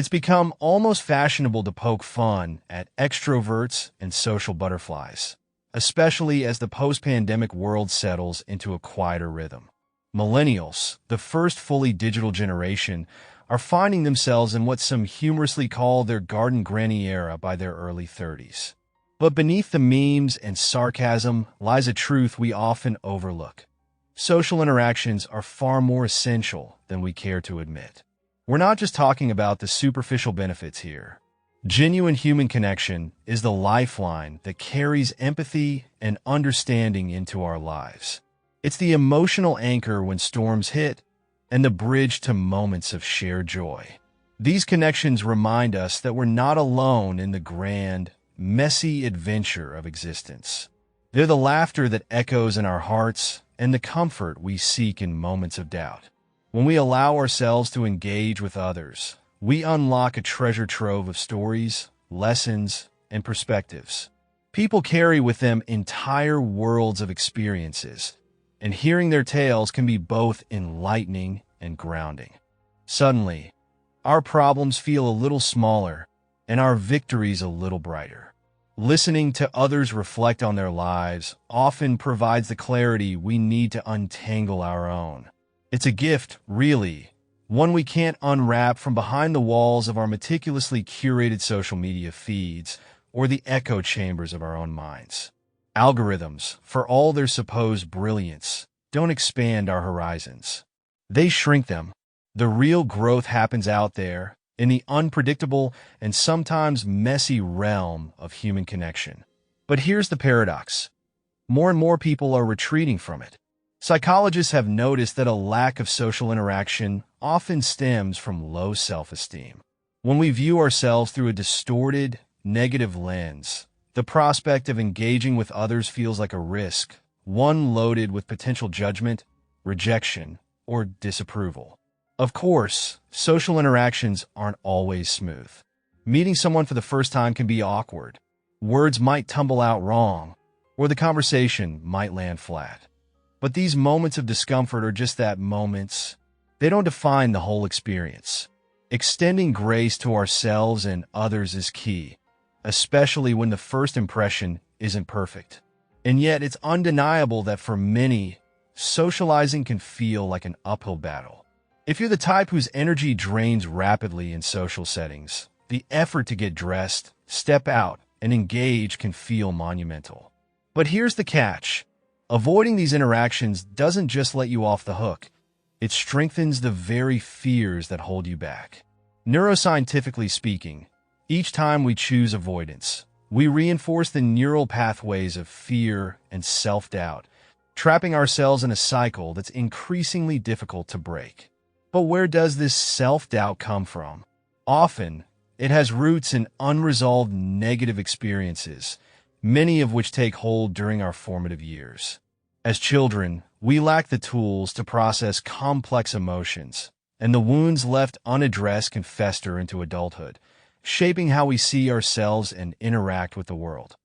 It's become almost fashionable to poke fun at extroverts and social butterflies, especially as the post-pandemic world settles into a quieter rhythm. Millennials, the first fully digital generation, are finding themselves in what some humorously call their garden granny era by their early 30s. But beneath the memes and sarcasm lies a truth we often overlook. Social interactions are far more essential than we care to admit. We're not just talking about the superficial benefits here. Genuine human connection is the lifeline that carries empathy and understanding into our lives. It's the emotional anchor when storms hit and the bridge to moments of shared joy. These connections remind us that we're not alone in the grand, messy adventure of existence. They're the laughter that echoes in our hearts and the comfort we seek in moments of doubt. When we allow ourselves to engage with others, we unlock a treasure trove of stories, lessons, and perspectives. People carry with them entire worlds of experiences, and hearing their tales can be both enlightening and grounding. Suddenly, our problems feel a little smaller, and our victories a little brighter. Listening to others reflect on their lives often provides the clarity we need to untangle our own. It's a gift, really, one we can't unwrap from behind the walls of our meticulously curated social media feeds or the echo chambers of our own minds. Algorithms, for all their supposed brilliance, don't expand our horizons. They shrink them. The real growth happens out there, in the unpredictable and sometimes messy realm of human connection. But here's the paradox. More and more people are retreating from it. Psychologists have noticed that a lack of social interaction often stems from low self-esteem. When we view ourselves through a distorted, negative lens, the prospect of engaging with others feels like a risk, one loaded with potential judgment, rejection, or disapproval. Of course, social interactions aren't always smooth. Meeting someone for the first time can be awkward. Words might tumble out wrong, or the conversation might land flat. But these moments of discomfort are just that, moments. They don't define the whole experience. Extending grace to ourselves and others is key, especially when the first impression isn't perfect. And yet, it's undeniable that for many, socializing can feel like an uphill battle. If you're the type whose energy drains rapidly in social settings, the effort to get dressed, step out, and engage can feel monumental. But here's the catch. Avoiding these interactions doesn't just let you off the hook. It strengthens the very fears that hold you back. Neuroscientifically speaking, each time we choose avoidance, we reinforce the neural pathways of fear and self-doubt, trapping ourselves in a cycle that's increasingly difficult to break. But where does this self-doubt come from? Often, it has roots in unresolved negative experiences, many of which take hold during our formative years. As children, we lack the tools to process complex emotions, and the wounds left unaddressed can fester into adulthood, shaping how we see ourselves and interact with the world.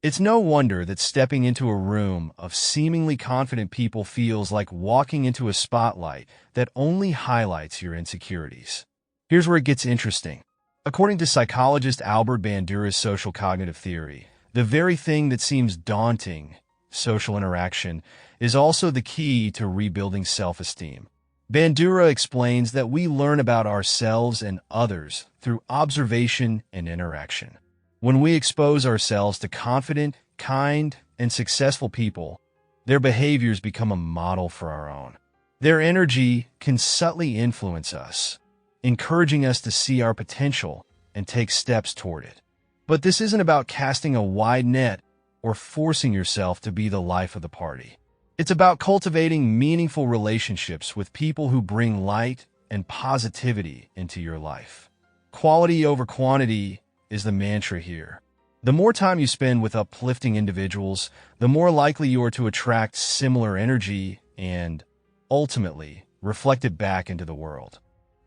It's no wonder that stepping into a room of seemingly confident people feels like walking into a spotlight that only highlights your insecurities. Here's where it gets interesting. According to psychologist Albert Bandura's social cognitive theory, the very thing that seems daunting, social interaction, is also the key to rebuilding self-esteem. Bandura explains that we learn about ourselves and others through observation and interaction. When we expose ourselves to confident, kind, and successful people, their behaviors become a model for our own. Their energy can subtly influence us, encouraging us to see our potential and take steps toward it. But this isn't about casting a wide net or forcing yourself to be the life of the party. It's about cultivating meaningful relationships with people who bring light and positivity into your life. Quality over quantity is the mantra here. The more time you spend with uplifting individuals, the more likely you are to attract similar energy and, ultimately, reflect it back into the world.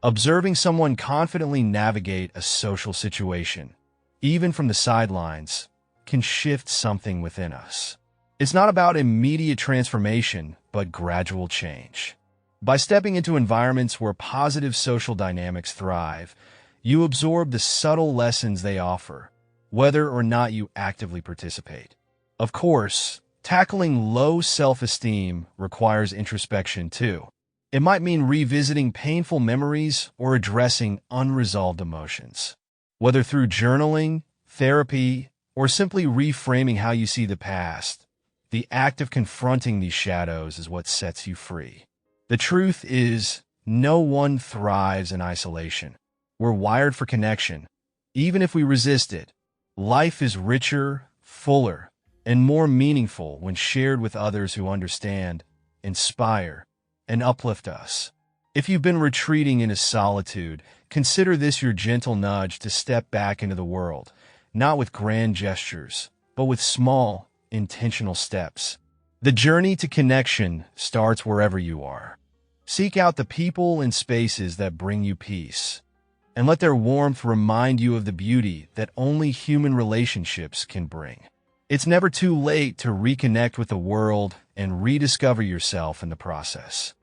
Observing someone confidently navigate a social situation, even from the sidelines, can shift something within us. It's not about immediate transformation, but gradual change. By stepping into environments where positive social dynamics thrive, you absorb the subtle lessons they offer, whether or not you actively participate. Of course, tackling low self-esteem requires introspection too. It might mean revisiting painful memories or addressing unresolved emotions. Whether through journaling, therapy, or simply reframing how you see the past, the act of confronting these shadows is what sets you free. The truth is, no one thrives in isolation. We're wired for connection. Even if we resist it, life is richer, fuller, and more meaningful when shared with others who understand, inspire, and uplift us. If you've been retreating into solitude, consider this your gentle nudge to step back into the world, not with grand gestures, but with small, intentional steps. The journey to connection starts wherever you are. Seek out the people and spaces that bring you peace, and let their warmth remind you of the beauty that only human relationships can bring. It's never too late to reconnect with the world and rediscover yourself in the process.